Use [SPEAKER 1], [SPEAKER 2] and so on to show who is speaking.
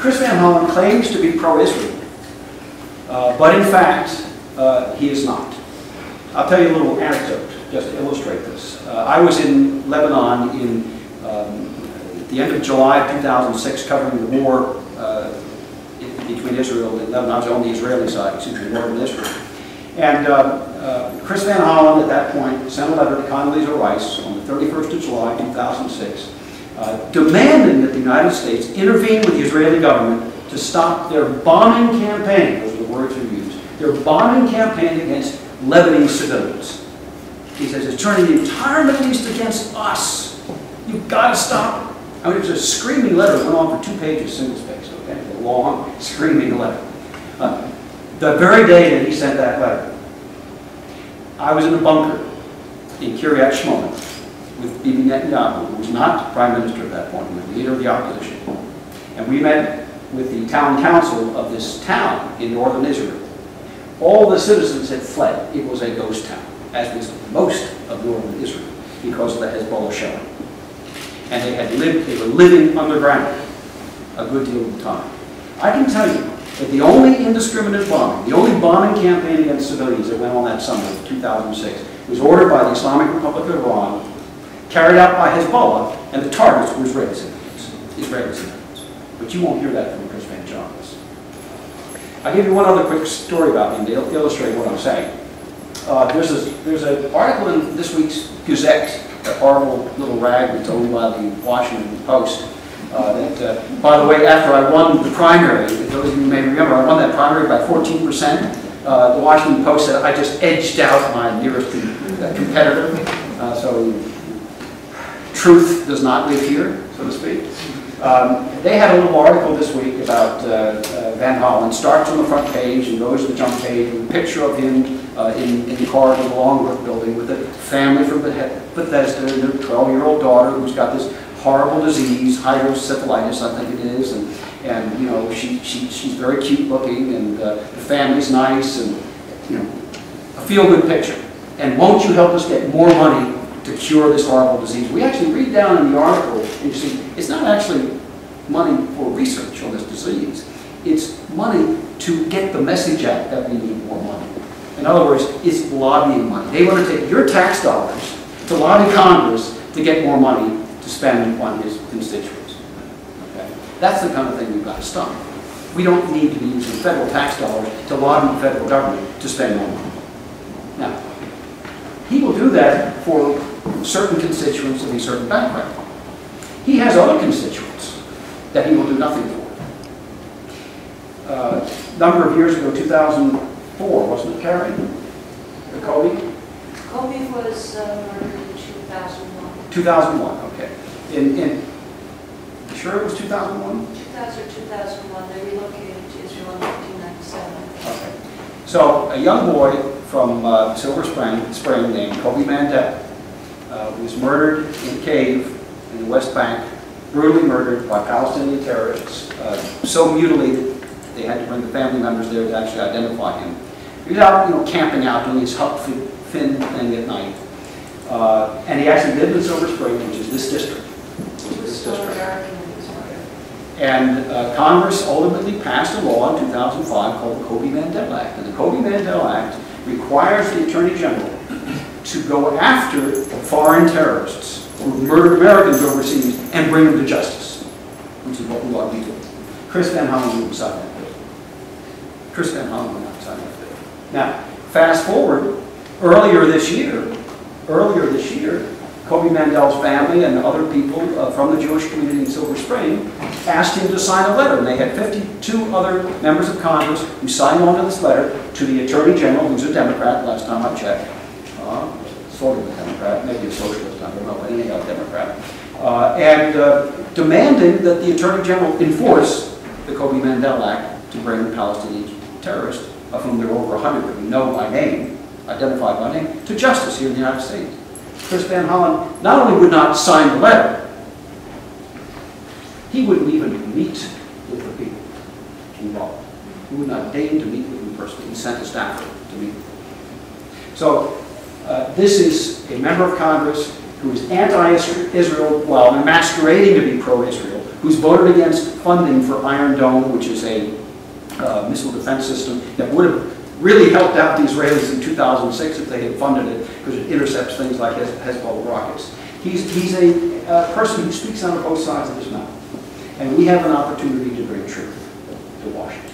[SPEAKER 1] Chris Van Hollen claims to be pro-Israel, but in fact, he is not. I'll tell you a little anecdote just to illustrate this. I was in Lebanon in the end of July of 2006, covering the war between Israel and Lebanon. I was on the Israeli side, excuse me, war with Israel. And Chris Van Hollen at that point sent a letter to Condoleezza Rice on the 31st of July 2006, demanding that the United States intervene with the Israeli government to stop their bombing campaign, those are the words he used, their bombing campaign against Lebanese civilians. He says, it's turning the entire Middle East against us. You've got to stop it. I mean, it was a screaming letter. It went on for 2 pages, single-spaced, okay? A long, screaming letter. The very day that he sent that letter, I was in a bunker in Kiryat Shmona with Bibi Netanyahu, who was not prime minister at that point, he was the leader of the opposition. And we met with the town council of this town in northern Israel. All the citizens had fled. It was a ghost town, as was most of northern Israel, because of the Hezbollah shelling. And they were living underground a good deal of the time. I can tell you that the only indiscriminate bombing, the only bombing campaign against civilians that went on that summer of 2006 was ordered by the Islamic Republic of Iran, carried out by Hezbollah, and the targets were Israeli civilians. But you won't hear that from Chris Van Hollen. I'll give you one other quick story about him to illustrate what I'm saying. There's an article in this week's Gazette, a horrible little rag that's owned by the Washington Post, that, by the way, after I won the primary, those of you may remember, I won that primary by 14%. The Washington Post said I just edged out my nearest competitor. So truth does not live here, so to speak. They had a little article this week about Van Hollen. Starts on the front page and goes to the jump page with a picture of him in the corridor of the Longworth building with a family from Bethesda and their 12-year-old daughter who's got this horrible disease, hydrocephalitis, I think it is, and you know she's very cute looking, and the family's nice, and you know a feel-good picture. And won't you help us get more money to cure this horrible disease? We actually read down in the article, and you see, it's not actually money for research on this disease. It's money to get the message out that we need more money. In other words, it's lobbying money. They want to take your tax dollars to lobby Congress to get more money to spend on his constituents. Okay? That's the kind of thing we've got to stop. We don't need to be using federal tax dollars to lobby the federal government to spend more money. Now, he will do that for certain constituents of a certain background. He has other constituents that he will do nothing for. A number of years ago, 2004, wasn't it, Carrie? Kobe?
[SPEAKER 2] Kobe was murdered in 2001.
[SPEAKER 1] 2001, okay. You sure it was 2001?
[SPEAKER 2] 2001. They relocated to Israel in 1997.
[SPEAKER 1] Okay. So a young boy from Silver Spring named Kobe Mandel was murdered in a cave in the West Bank, brutally murdered by Palestinian terrorists, so mutilated they had to bring the family members there to actually identify him. He was out, you know, camping out, doing his Huck Finn thing at night. And he actually lived in Silver Spring, which is this district. And Congress ultimately passed a law in 2005 called the Kobe Mandel Act. And the Kobe Mandel Act requires the Attorney General to go after foreign terrorists who murdered Americans overseas and bring them to justice, which is what we ought to be doing. Chris Van Hollen wouldn't sign that bill. Chris Van Hollen would not sign that bill. Now, fast forward, earlier this year, Kobe Mandel's family and other people from the Jewish community in Silver Spring asked him to sign a letter. And they had 52 other members of Congress who signed on to this letter to the Attorney General, who's a Democrat, last time I checked. Sort of a Democrat, maybe a socialist, I don't know, but anyhow, a Democrat. And demanding that the Attorney General enforce the Kobe Mandel Act to bring Palestinian terrorists, of whom there are over 100 that we know by name, identified by name, to justice here in the United States. Chris Van Hollen not only would not sign the letter, he wouldn't even meet with the people involved. He would not deign to meet with them personally. He sent a staffer to meet with them. So this is a member of Congress who is anti-Israel while masquerading to be pro-Israel, who's voted against funding for Iron Dome, which is a missile defense system that would have really helped out the Israelis in 2006 if they had funded it, because it intercepts things like Hezbollah rockets. He's a person who speaks out of both sides of his mouth. And we have an opportunity to bring truth to Washington.